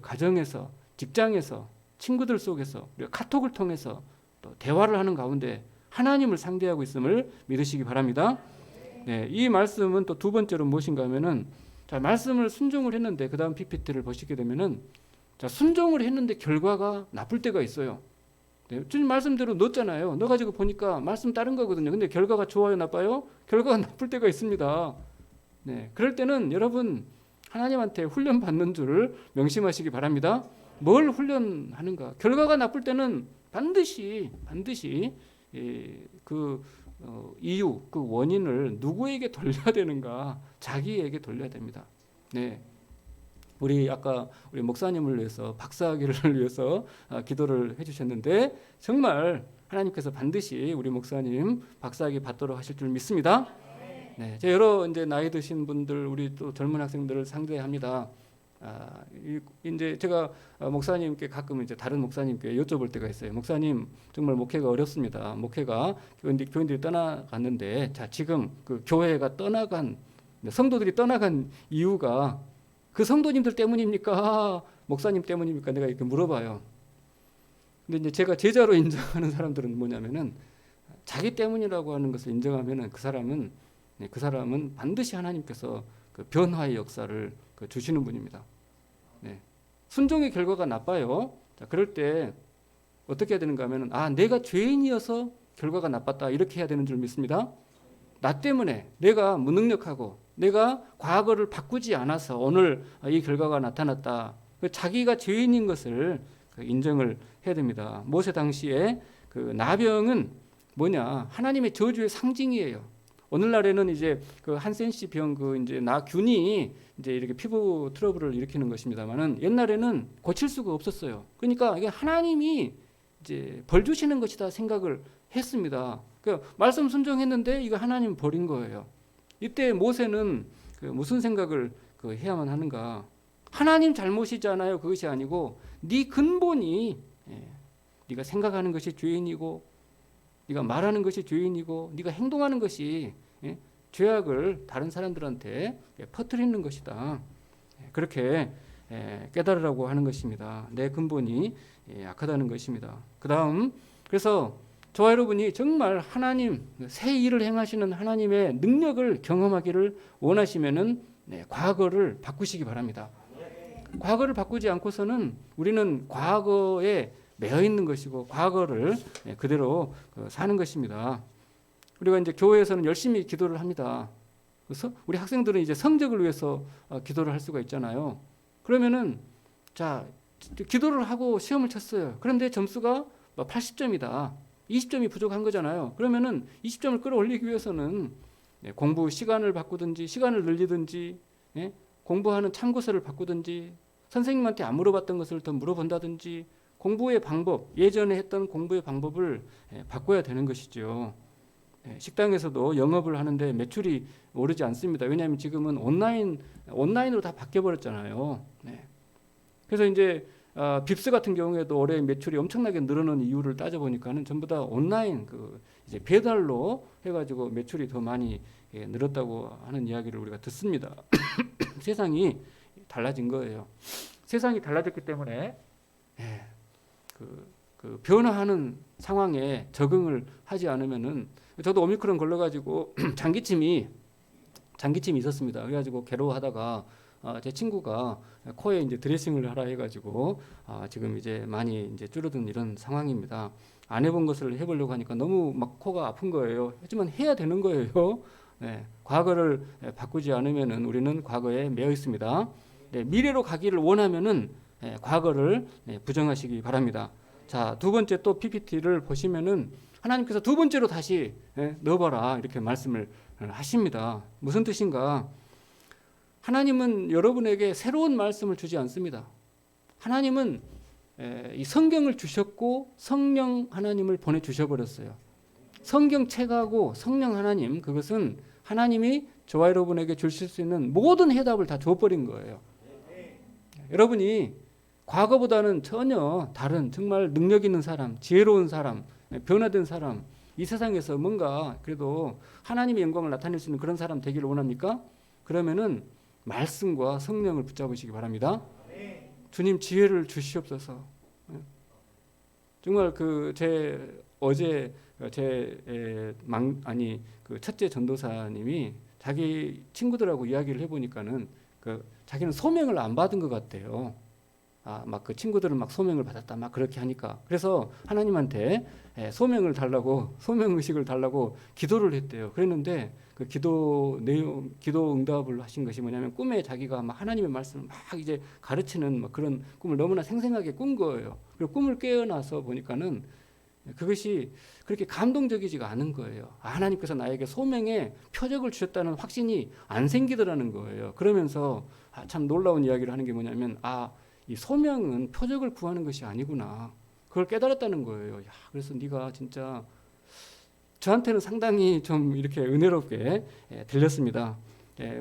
가정에서 직장에서 친구들 속에서 우리가 카톡을 통해서 또 대화를 하는 가운데 하나님을 상대하고 있음을 믿으시기 바랍니다. 이 말씀은 또 두 번째로 무엇인가 하면은 자, 말씀을 순종을 했는데 그 다음 PPT를 보시게 되면은 자, 순종을 했는데 결과가 나쁠 때가 있어요. 주님 말씀대로 넣었잖아요. 넣어가지고 보니까 말씀 다른 거거든요. 근데 결과가 좋아요, 나빠요? 결과가 나쁠 때가 있습니다. 그럴 때는 여러분 하나님한테 훈련 받는 줄을 명심하시기 바랍니다. 뭘 훈련하는가? 결과가 나쁠 때는 반드시 그 이유, 그 원인을 누구에게 돌려야 되는가? 자기에게 돌려야 됩니다. 우리 아까 우리 목사님을 위해서 박사학위를 위해서 기도를 해주셨는데 정말 하나님께서 반드시 우리 목사님 박사학위 받도록 하실 줄 믿습니다. 네, 제가 여러 이제 나이 드신 분들, 우리 또 젊은 학생들을 상대합니다. 이제 제가 목사님께 가끔 이제 다른 목사님께 여쭤볼 때가 있어요. 목사님, 정말 목회가 어렵습니다. 목회가 교인들이 떠나갔는데, 자, 지금 그 교회가 떠나간, 성도들이 떠나간 이유가 그 성도님들 때문입니까? 목사님 때문입니까? 내가 이렇게 물어봐요. 근데 이제 제가 제자로 인정하는 사람들은 뭐냐면은, 자기 때문이라고 하는 것을 인정하면은 그 사람은 반드시 하나님께서 그 변화의 역사를 주시는 분입니다. 네. 순종의 결과가 나빠요. 자, 그럴 때 어떻게 해야 되는가 하면은, 내가 죄인이어서 결과가 나빴다, 이렇게 해야 되는 줄 믿습니다. 나 때문에, 내가 무능력하고 내가 과거를 바꾸지 않아서 오늘 이 결과가 나타났다. 자기가 죄인인 것을 인정을 해야 됩니다. 모세 당시에 그 나병은 뭐냐? 하나님의 저주의 상징이에요. 오늘날에는 이제 그 한센시 병, 그 이제 나균이 이제 이렇게 피부 트러블을 일으키는 것입니다만은, 옛날에는 고칠 수가 없었어요. 그러니까 이게 하나님이 이제 벌 주시는 것이다 생각을 했습니다. 그 말씀 순종했는데 이거 하나님 버린 거예요. 이때 모세는 그 무슨 생각을 해야만 하는가? 하나님 잘못이잖아요. 그것이 아니고 네 근본이, 네가 생각하는 것이 죄인이고, 네가 말하는 것이 죄인이고, 네가 행동하는 것이 죄악을 다른 사람들한테 퍼뜨리는 것이다. 그렇게 깨달으라고 하는 것입니다. 내 근본이 악하다는 것입니다. 그 다음, 그래서 저와 여러분이 정말 하나님, 새 일을 행하시는 하나님의 능력을 경험하기를 원하시면은 과거를 바꾸시기 바랍니다. 과거를 바꾸지 않고서는 우리는 과거에 매여 있는 것이고 과거를 그대로 사는 것입니다. 우리가 이제 교회에서는 열심히 기도를 합니다. 그래서 우리 학생들은 이제 성적을 위해서 기도를 할 수가 있잖아요. 그러면은, 자, 기도를 하고 시험을 쳤어요. 그런데 점수가 80점이다. 20점이 부족한 거잖아요. 그러면은 20점을 끌어올리기 위해서는 공부 시간을 바꾸든지, 시간을 늘리든지, 공부하는 참고서를 바꾸든지, 선생님한테 안 물어봤던 것을 더 물어본다든지, 공부의 방법, 예전에 했던 공부의 방법을 바꿔야 되는 것이죠. 식당에서도 영업을 하는데 매출이 오르지 않습니다. 왜냐하면 지금은 온라인으로 다 바뀌어버렸잖아요. 그래서 이제 빕스 같은 경우에도 올해 매출이 엄청나게 늘어난 이유를 따져보니까는 전부 다 온라인 이제 배달로 해가지고 매출이 더 많이 늘었다고 하는 이야기를 우리가 듣습니다. 세상이 달라진 거예요. 세상이 달라졌기 때문에 그 변화하는 상황에 적응을 하지 않으면은, 저도 오미크론 걸려가지고 장기침이 있었습니다. 그래가지고 괴로워하다가 제 친구가 코에 이제 드레싱을 하라 해가지고 지금 이제 많이 이제 줄어든 이런 상황입니다. 안 해본 것을 해보려고 하니까 너무 막 코가 아픈 거예요. 하지만 해야 되는 거예요. 과거를 바꾸지 않으면은 우리는 과거에 매여 있습니다. 미래로 가기를 원하면은 과거를 부정하시기 바랍니다. 자, 두 번째 또 PPT를 보시면은 하나님께서 두 번째로 다시 넣어봐라, 이렇게 말씀을 하십니다. 무슨 뜻인가? 하나님은 여러분에게 새로운 말씀을 주지 않습니다. 하나님은 이 성경을 주셨고 성령 하나님을 보내주셔버렸어요. 성경책하고 성령 하나님, 그것은 하나님이 저와 여러분에게 주실 수 있는 모든 해답을 다 줘버린 거예요. 여러분이 과거보다는 전혀 다른, 정말 능력 있는 사람, 지혜로운 사람, 변화된 사람, 이 세상에서 뭔가 그래도 하나님의 영광을 나타낼 수 있는 그런 사람 되기를 원합니까? 그러면은 말씀과 성령을 붙잡으시기 바랍니다. 주님 지혜를 주시옵소서. 정말 어제 그 첫째 전도사님이 자기 친구들하고 이야기를 해보니까는 자기는 소명을 안 받은 것 같대요. 막 그 친구들은 막 소명을 받았다, 막 그렇게 하니까. 그래서 하나님한테 소명을 달라고, 소명 의식을 달라고 기도를 했대요. 그랬는데 그 기도 응답을 하신 것이 뭐냐면, 꿈에 자기가 막 하나님의 말씀을 막 이제 가르치는 막 그런 꿈을 너무나 생생하게 꾼 거예요. 그리고 꿈을 깨어나서 보니까는 그것이 그렇게 감동적이지가 않은 거예요. 하나님께서 나에게 소명의 표적을 주셨다는 확신이 안 생기더라는 거예요. 그러면서 참 놀라운 이야기를 하는 게 뭐냐면, 이 소명은 표적을 구하는 것이 아니구나, 그걸 깨달았다는 거예요. 그래서 네가 진짜 저한테는 상당히 좀 이렇게 은혜롭게 들렸습니다.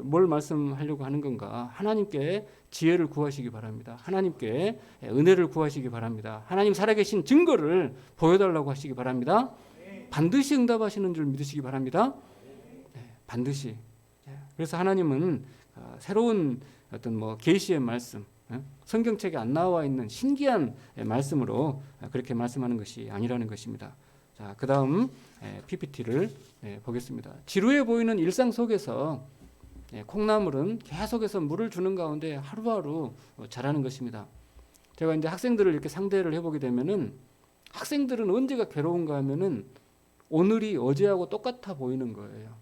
뭘 말씀하려고 하는 건가? 하나님께 지혜를 구하시기 바랍니다. 하나님께 은혜를 구하시기 바랍니다. 하나님 살아계신 증거를 보여달라고 하시기 바랍니다. 반드시 응답하시는 줄 믿으시기 바랍니다. 반드시. 그래서 하나님은 새로운 어떤 계시의 말씀, 성경책에 안 나와 있는 신기한 말씀으로 그렇게 말씀하는 것이 아니라는 것입니다. 자, 그 다음 PPT를 보겠습니다. 지루해 보이는 일상 속에서 콩나물은 계속해서 물을 주는 가운데 하루하루 자라는 것입니다. 제가 이제 학생들을 이렇게 상대를 해보게 되면은 학생들은 언제가 괴로운가 하면은 오늘이 어제하고 똑같아 보이는 거예요.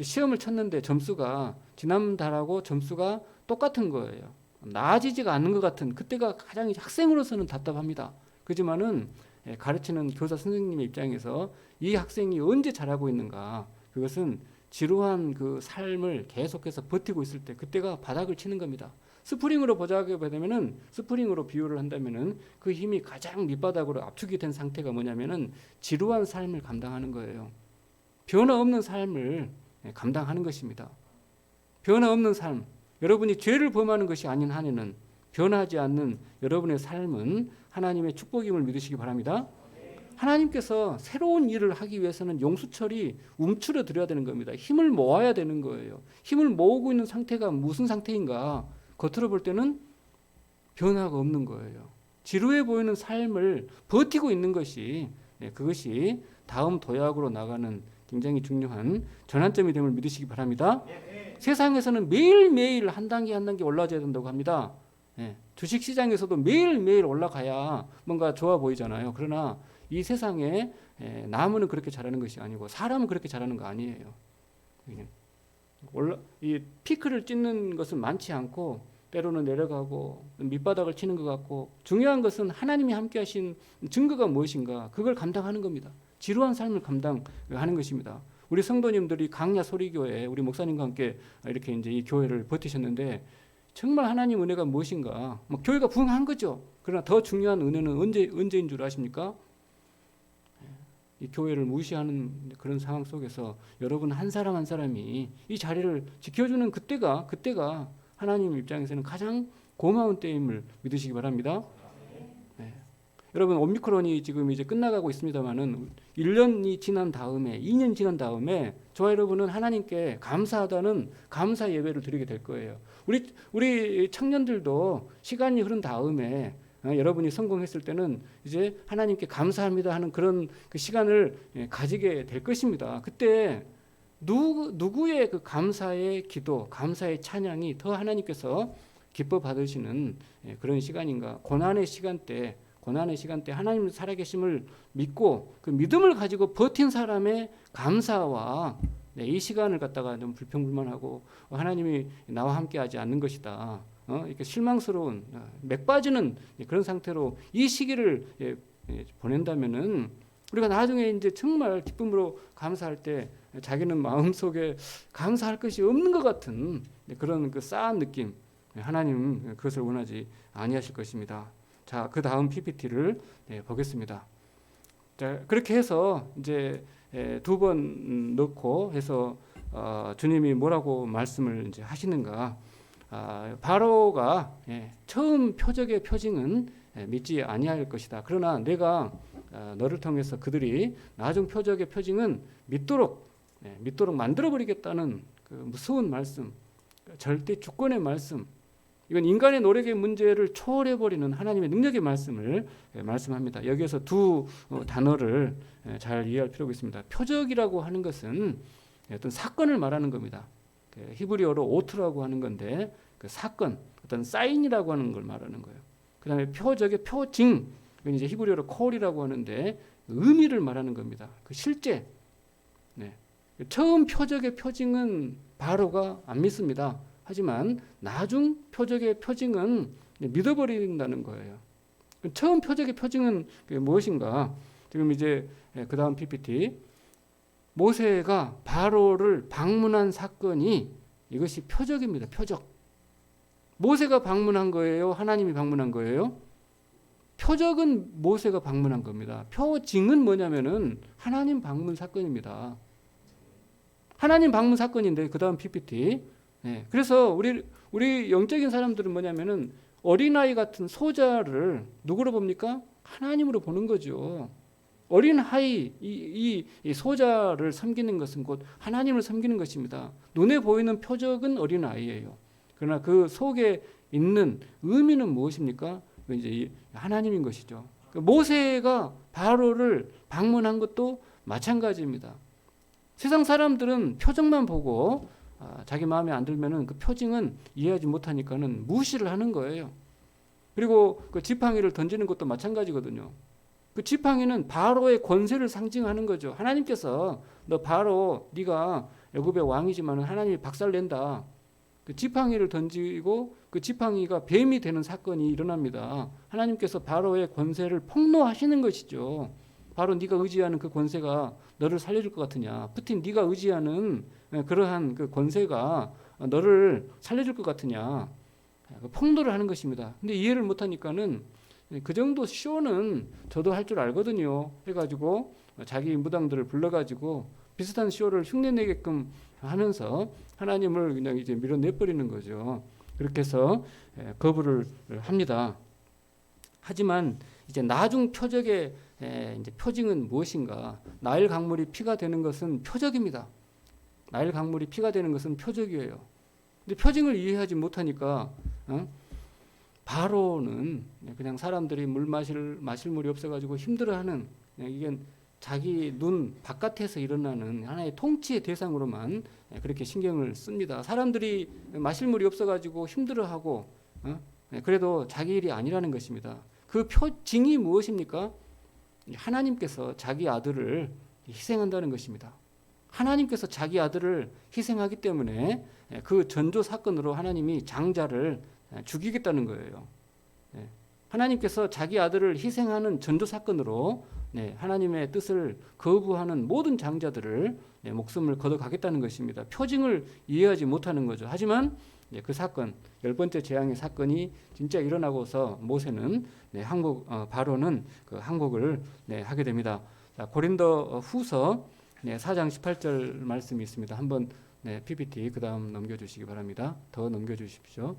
시험을 쳤는데 점수가 지난달하고 점수가 똑같은 거예요. 나아지지가 않는 것 같은 그때가 가장 학생으로서는 답답합니다. 그렇지만은 가르치는 교사 선생님의 입장에서 이 학생이 언제 잘하고 있는가, 그것은 지루한 그 삶을 계속해서 버티고 있을 때 그때가 바닥을 치는 겁니다. 스프링으로 보자게 되면은, 스프링으로 비유를 한다면은 그 힘이 가장 밑바닥으로 압축이 된 상태가 뭐냐면은 지루한 삶을 감당하는 거예요. 변화 없는 삶을 감당하는 것입니다. 변화 없는 삶, 여러분이 죄를 범하는 것이 아닌 한에는 변하지 않는 여러분의 삶은 하나님의 축복임을 믿으시기 바랍니다. 하나님께서 새로운 일을 하기 위해서는 용수철이 움츠러 들어야 되는 겁니다. 힘을 모아야 되는 거예요. 힘을 모으고 있는 상태가 무슨 상태인가? 겉으로 볼 때는 변화가 없는 거예요. 지루해 보이는 삶을 버티고 있는 것이, 그것이 다음 도약으로 나가는 굉장히 중요한 전환점이 됨을 믿으시기 바랍니다. 세상에서는 매일매일 한 단계 한 단계 올라가야 된다고 합니다. 주식시장에서도 매일매일 올라가야 뭔가 좋아 보이잖아요. 그러나 이 세상에 나무는 그렇게 자라는 것이 아니고 사람은 그렇게 자라는 거 아니에요. 이 피크를 찍는 것은 많지 않고 때로는 내려가고 밑바닥을 치는 것 같고, 중요한 것은 하나님이 함께 하신 증거가 무엇인가, 그걸 감당하는 겁니다. 지루한 삶을 감당하는 것입니다. 우리 성도님들이 강야 소리교회 우리 목사님과 함께 이렇게 이제 이 교회를 버티셨는데 정말 하나님 은혜가 무엇인가? 교회가 부흥한 거죠. 그러나 더 중요한 은혜는 언제인 줄 아십니까? 이 교회를 무시하는 그런 상황 속에서 여러분 한 사람 한 사람이 이 자리를 지켜주는 그때가 하나님 입장에서는 가장 고마운 때임을 믿으시기 바랍니다. 여러분 오미크론이 지금 이제 끝나가고 있습니다만은 1년이 지난 다음에 2년 지난 다음에 저와 여러분은 하나님께 감사하다는 감사 예배를 드리게 될 거예요. 우리 청년들도 시간이 흐른 다음에 여러분이 성공했을 때는 이제 하나님께 감사합니다 하는 그런 그 시간을 가지게 될 것입니다. 그때 누구의 그 감사의 기도, 감사의 찬양이 더 하나님께서 기뻐 받으시는 그런 시간인가? 고난의 시간대 하나님 살아계심을 믿고 그 믿음을 가지고 버틴 사람의 감사와 이 시간을 갖다가 좀 불평불만하고 하나님이 나와 함께하지 않는 것이다, 이렇게 실망스러운 맥 빠지는 그런 상태로 이 시기를 보낸다면은 우리가 나중에 이제 정말 기쁨으로 감사할 때 자기는 마음속에 감사할 것이 없는 것 같은 그런 그 싸한 느낌, 하나님 그것을 원하지 아니하실 것입니다. 자, 그 다음 PPT를 보겠습니다. 자, 그렇게 해서 이제 2번 넣고 해서 주님이 뭐라고 말씀을 이제 하시는가? 바로가 처음 표적의 표징은 믿지 아니할 것이다. 그러나 내가 너를 통해서 그들이 나중 표적의 표징은 믿도록 만들어 버리겠다는 그 무서운 말씀, 절대 주권의 말씀. 이건 인간의 노력의 문제를 초월해 버리는 하나님의 능력의 말씀을 말씀합니다. 여기에서 두 단어를 잘 이해할 필요가 있습니다. 표적이라고 하는 것은 어떤 사건을 말하는 겁니다. 히브리어로 오트라고 하는 건데 그 사건, 어떤 사인이라고 하는 걸 말하는 거예요. 그다음에 표적의 표징, 이건 이제 히브리어로 콜이라고 하는데 의미를 말하는 겁니다. 그 실제. 처음 표적의 표징은 바로가 안 믿습니다. 하지만 나중 표적의 표징은 믿어버린다는 거예요. 처음 표적의 표징은 무엇인가? 지금 이제 그 다음 PPT, 모세가 바로를 방문한 사건이 이것이 표적입니다. 표적. 모세가 방문한 거예요? 하나님이 방문한 거예요? 표적은 모세가 방문한 겁니다. 표징은 뭐냐면은 하나님 방문 사건입니다. 하나님 방문 사건인데 그 다음 PPT. 그래서 우리 영적인 사람들은 뭐냐면은 어린아이 같은 소자를 누구로 봅니까? 하나님으로 보는 거죠. 어린아이 이 소자를 섬기는 것은 곧 하나님을 섬기는 것입니다. 눈에 보이는 표적은 어린아이예요. 그러나 그 속에 있는 의미는 무엇입니까? 이제 하나님인 것이죠. 모세가 바로를 방문한 것도 마찬가지입니다. 세상 사람들은 표정만 보고 자기 마음에 안 들면은 그 표징은 이해하지 못하니까는 무시를 하는 거예요. 그리고 그 지팡이를 던지는 것도 마찬가지거든요. 그 지팡이는 바로의 권세를 상징하는 거죠. 하나님께서 너 바로 네가 애굽의 왕이지만 하나님이 박살낸다. 그 지팡이를 던지고 그 지팡이가 뱀이 되는 사건이 일어납니다. 하나님께서 바로의 권세를 폭로하시는 것이죠. 바로 네가 의지하는 그 권세가 너를 살려줄 것 같으냐? 푸틴 네가 의지하는 그러한 그 권세가 너를 살려줄 것 같으냐? 폭로를 하는 것입니다. 근데 이해를 못하니까는 그 정도 쇼는 저도 할 줄 알거든요. 해가지고 자기 무당들을 불러가지고 비슷한 쇼를 흉내내게끔 하면서 하나님을 그냥 이제 밀어내버리는 거죠. 그렇게 해서 거부를 합니다. 하지만 이제 나중 표적의 이제 표징은 무엇인가? 나일 강물이 피가 되는 것은 표적입니다. 나일 강물이 피가 되는 것은 표적이에요. 근데 표징을 이해하지 못하니까 바로는 그냥 사람들이 물 마실 물이 없어가지고 힘들어하는 이게 자기 눈 바깥에서 일어나는 하나의 통치의 대상으로만 그렇게 신경을 씁니다. 사람들이 마실 물이 없어가지고 힘들어하고 그래도 자기 일이 아니라는 것입니다. 그 표징이 무엇입니까? 하나님께서 자기 아들을 희생한다는 것입니다. 하나님께서 자기 아들을 희생하기 때문에 그 전조 사건으로 하나님이 장자를 죽이겠다는 거예요. 하나님께서 자기 아들을 희생하는 전조 사건으로 하나님의 뜻을 거부하는 모든 장자들을 목숨을 걷어가겠다는 것입니다. 표징을 이해하지 못하는 거죠. 하지만 그 사건, 10번째 재앙의 사건이 진짜 일어나고서 모세는 바로는 그 항복을 하게 됩니다. 자, 고린도 후서 4장 18절 말씀이 있습니다. 한번 PPT 그 다음 넘겨주시기 바랍니다. 더 넘겨주십시오.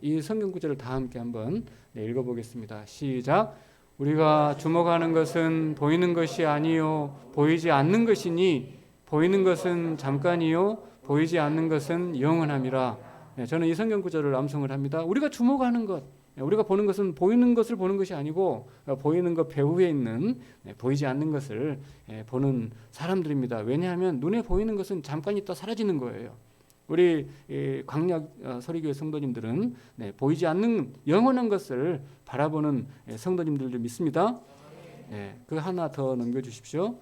이 성경 구절을 다 함께 한번 읽어보겠습니다. 시작. 우리가 주목하는 것은 보이는 것이 아니요 보이지 않는 것이니 보이는 것은 잠깐이요 보이지 않는 것은 영원함이라. 저는 이 성경 구절을 암송을 합니다. 우리가 주목하는 것, 우리가 보는 것은 보이는 것을 보는 것이 아니고 보이는 것 배후에 있는 보이지 않는 것을 보는 사람들입니다. 왜냐하면 눈에 보이는 것은 잠깐 있다 사라지는 거예요. 우리 광약 서리교회 성도님들은 보이지 않는 영원한 것을 바라보는 성도님들도 믿습니다. 그 하나 더 넘겨주십시오.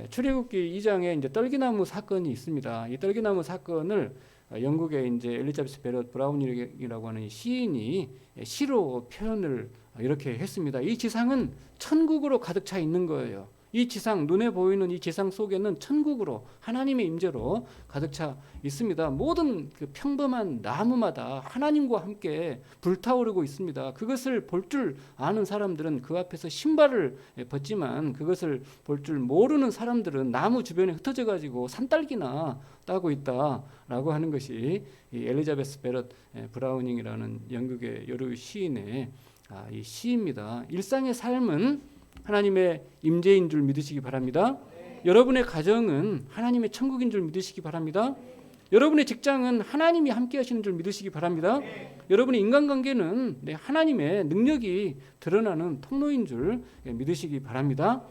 출애굽기 2장에 이제 떨기나무 사건이 있습니다. 이 떨기나무 사건을 영국의 이제 엘리자베스 베럿 브라운이라고 하는 시인이 시로 표현을 이렇게 했습니다. 이 지상은 천국으로 가득 차 있는 거예요. 이 지상, 눈에 보이는 이 지상 속에는 천국으로 하나님의 임재로 가득 차 있습니다. 모든 그 평범한 나무마다 하나님과 함께 불타오르고 있습니다. 그것을 볼 줄 아는 사람들은 그 앞에서 신발을 벗지만 그것을 볼 줄 모르는 사람들은 나무 주변에 흩어져 가지고 산딸기나 따고 있다라고 하는 것이 이 엘리자베스 베럿 브라우닝이라는 영국의 여러 시인의 이 시입니다. 일상의 삶은 하나님의 임재인 줄 믿으시기 바랍니다. 여러분의 가정은 하나님의 천국인 줄 믿으시기 바랍니다. 여러분의 직장은 하나님이 함께 하시는 줄 믿으시기 바랍니다. 여러분의 인간관계는 하나님의 능력이 드러나는 통로인 줄 믿으시기 바랍니다.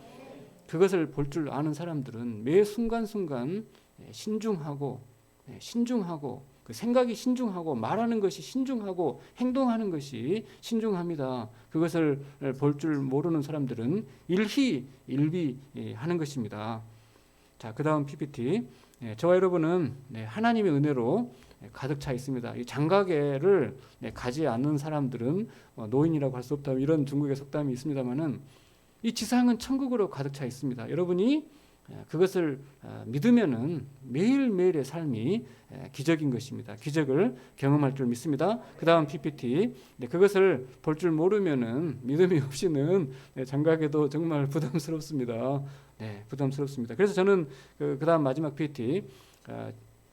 그것을 볼 줄 아는 사람들은 매 순간순간 신중하고 그 생각이 신중하고 말하는 것이 신중하고 행동하는 것이 신중합니다. 그것을 볼 줄 모르는 사람들은 일희일비하는 것입니다. 자, 그 다음 PPT. 저와 여러분은 하나님의 은혜로 가득 차 있습니다. 이 장가계를 가지 않는 사람들은 노인이라고 할 수 없다 이런 중국의 속담이 있습니다만은 이 지상은 천국으로 가득 차 있습니다. 여러분이 그것을 믿으면은 매일매일의 삶이 기적인 것입니다. 기적을 경험할 줄 믿습니다. 그 다음 PPT. 그것을 볼 줄 모르면은 믿음이 없이는 장가게도 정말 부담스럽습니다. 부담스럽습니다. 그래서 저는 그 다음 마지막 PPT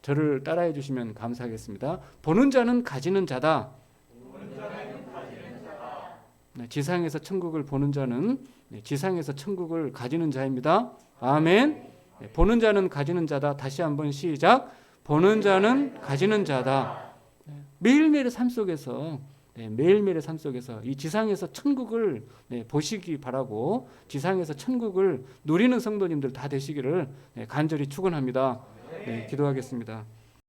저를 따라해 주시면 감사하겠습니다. 보는 자는 가지는 자다. 지상에서 천국을 보는 자는 지상에서 천국을 가지는 자입니다. 아멘. 보는 자는 가지는 자다. 다시 한번 시작. 보는 자는 가지는 자다. 매일매일의 삶 속에서 매일매일의 삶 속에서 이 지상에서 천국을 보시기 바라고 지상에서 천국을 누리는 성도님들 다 되시기를 간절히 축원합니다. 기도하겠습니다.